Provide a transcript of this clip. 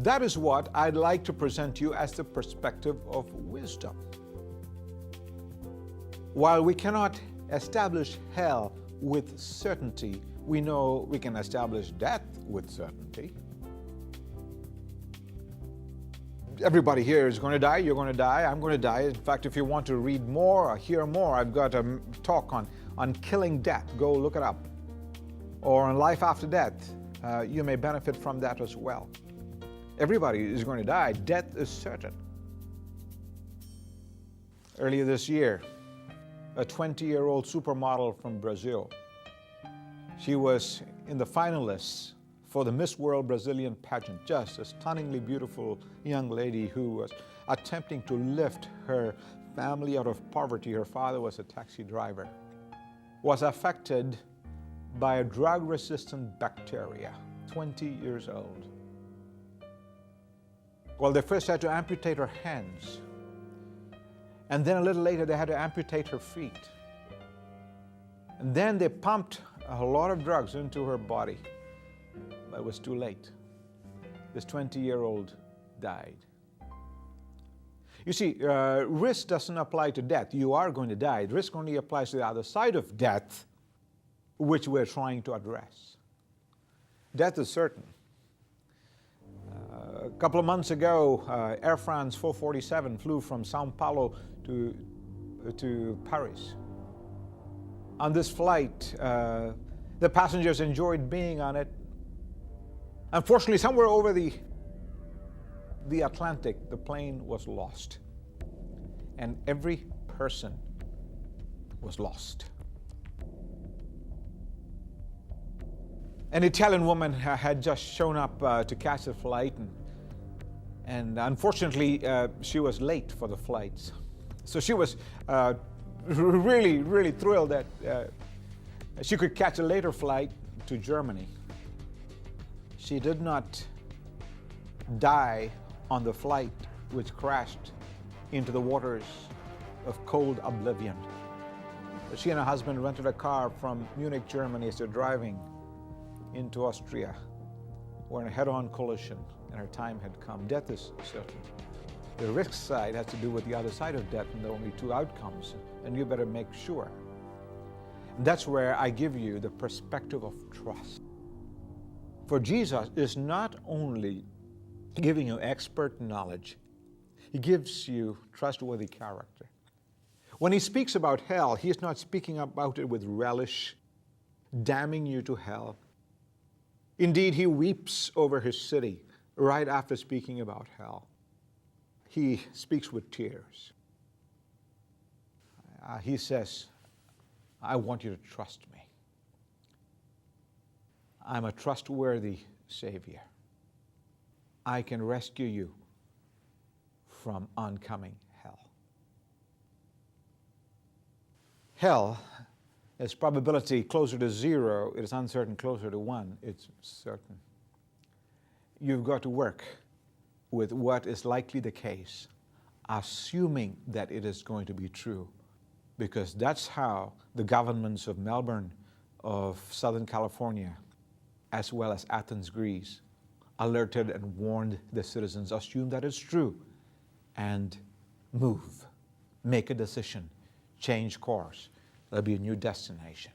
That is what I'd like to present to you as the perspective of wisdom. While we cannot establish hell with certainty, we know we can establish death with certainty. Everybody here is going to die. You're going to die. I'm going to die. In fact, if you want to read more or hear more, I've got a talk on killing death. Go look it up. Or on life after death. You may benefit from that as well. Everybody is going to die. Death is certain. Earlier this year, a 20-year-old supermodel from Brazil. She was in the finalists for the Miss World Brazilian pageant. Just a stunningly beautiful young lady who was attempting to lift her family out of poverty. Her father was a taxi driver. Was affected by a drug-resistant bacteria, 20 years old. Well, they first had to amputate her hands. And then a little later, they had to amputate her feet. And then they pumped a lot of drugs into her body. But it was too late. This 20-year-old died. You see, risk doesn't apply to death. You are going to die. Risk only applies to the other side of death, which we're trying to address. Death is certain. A couple of months ago, Air France 447 flew from Sao Paulo to Paris. On this flight, the passengers enjoyed being on it. Unfortunately, somewhere over the Atlantic, the plane was lost. And every person was lost. An Italian woman had just shown up to catch the flight, and unfortunately, she was late for the flight. So she was really, really thrilled that she could catch a later flight to Germany. She did not die on the flight, which crashed into the waters of cold oblivion. She and her husband rented a car from Munich, Germany, as they're driving into Austria. We're in a head-on collision, and her time had come. Death is certain. The risk side has to do with the other side of death, and there are only two outcomes, and you better make sure. And that's where I give you the perspective of trust. For Jesus is not only giving you expert knowledge, he gives you trustworthy character. When he speaks about hell, he is not speaking about it with relish, damning you to hell. Indeed, he weeps over his city right after speaking about hell. He speaks with tears. He says, I want you to trust me. I'm a trustworthy Savior. I can rescue you from oncoming hell. Hell is probability closer to 0. It is uncertain closer to 1. It's certain. You've got to work with what is likely the case, assuming that it is going to be true, because that's how the governments of Melbourne, of Southern California, as well as Athens, Greece, alerted and warned the citizens. Assume that it's true and move, make a decision, change course. There'll be a new destination.